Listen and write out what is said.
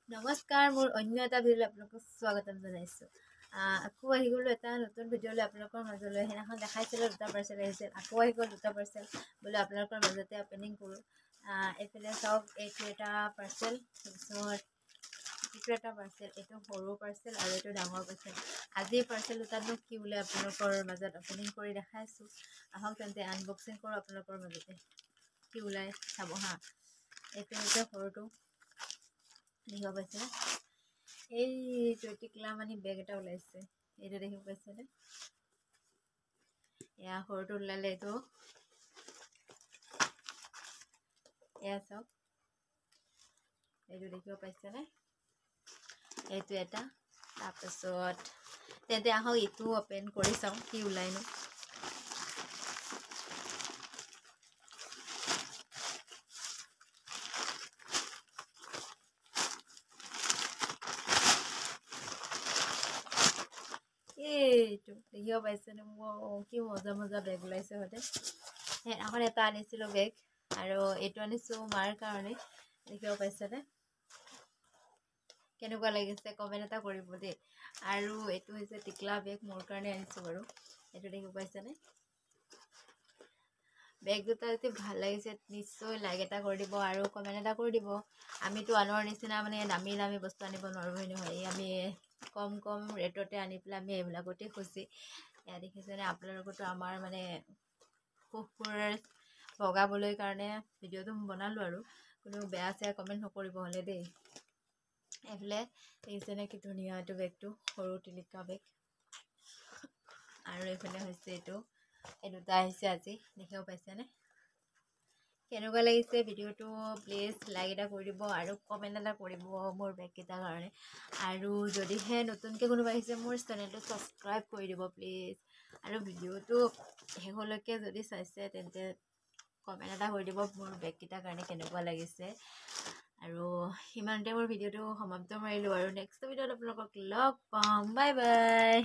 নমস্কাৰ, মোৰ অন্য এটা ভিডিঅ'লৈ আপোনালোকক স্বাগতম জনাইছোঁ। আকৌ আহি গ'লোঁ এটা নতুন ভিডিঅ'লৈ আপোনালোকৰ মাজলৈ। সেইদিনাখন দেখাইছিলোঁ দুটা পাৰ্চেল আহিছিল, আকৌ আহি গ'ল দুটা পাৰ্চেল বোলো আপোনালোকৰ মাজতে অপেনিং কৰোঁ। এইফালে চাওক, এইটো এটা পাৰ্চেল, তাৰপিছত এইটো এটা পাৰ্চেল, এইটো সৰু পাৰ্চেল আৰু এইটো ডাঙৰ পাৰ্চেল। আজিৰ পাৰ্চেল দুটানো কি বোলে আপোনালোকৰ মাজত অপেনিং কৰি দেখাইছোঁ। আহক তেন্তে আনবক্সিং কৰোঁ আপোনালোকৰ মাজতে। কি ওলাই চাব হা। এইটো হৈছে সৰুটো, দেখিব পাইছে। এই টিকলা মানি বেগ এটা ওলাইছে, এইটো দেখিব পাইছেনে? এয়া সৰুটো ওলালে, এইটো এয়া চাওক, এইটো দেখিব পাইছেনে? এইটো এটা। তাৰপাছত তেন্তে আহক ইটো অপেন কৰি চাওঁ কি ওলাইনো। এইটো দেখিব পাইছেনে? কি মজা মজা বেগ ওলাইছে সিহঁতে। সেইদিনাখন এটা আনিছিলোঁ বেগ, আৰু এইটো আনিছোঁ মাৰ কাৰণে। দেখিব পাইছেনে? কেনেকুৱা লাগিছে কমেণ্ট এটা কৰিব দেই। আৰু এইটো হৈছে টিকলা বেগ, মোৰ কাৰণে আনিছোঁ বাৰু। এইটো দেখিব পাইছেনে? বেগ দুটা যদি ভাল লাগিছে নিশ্চয় লাইক এটা কৰি দিব আৰু কমেণ্ট এটা কৰি দিব। আমিতো আনৰ নিচিনা মানে দামী দামী বস্তু আনিব নোৱাৰোঁ, হয় নহয়? আমি কম কম ৰেটতে আনি পেলাই আমি এইবিলাকতে খুচি। এয়া দেখিছেনে? আপোনালোকতো আমাৰ মানে সুখবোৰ ভগাবলৈ কাৰণে ভিডিঅ'টো বনালোঁ আৰু। কোনো বেয়া চেয়া কমেণ্ট নকৰিব হ'লে দেই। এইফালে দেখিছেনে কি ধুনীয়া এইটো বেগটো, সৰু টিলিকা বেগ। আৰু এইফালে হৈছে এইটো, এই দুটা আহিছে আজি, দেখিব পাইছেনে? কেনেকুৱা লাগিছে ভিডিঅ'টো প্লিজ লাইক এটা কৰি দিব আৰু কমেণ্ট এটা কৰিব মোৰ বেগকেইটাৰ কাৰণে। আৰু যদিহে নতুনকৈ কোনোবা আহিছে মোৰ চেনেলটো ছাবস্ক্ৰাইব কৰি দিব প্লিজ। আৰু ভিডিঅ'টো শেষলৈকে যদি চাইছে তেন্তে কমেণ্ট এটা কৰি দিব মোৰ বেগকেইটাৰ কাৰণে কেনেকুৱা লাগিছে। আৰু ইমানতে মোৰ ভিডিঅ'টো সমাপ্ত মাৰিলোঁ, আৰু নেক্সট ভিডিঅ'ত আপোনালোকক লগ পাম। Bye bye.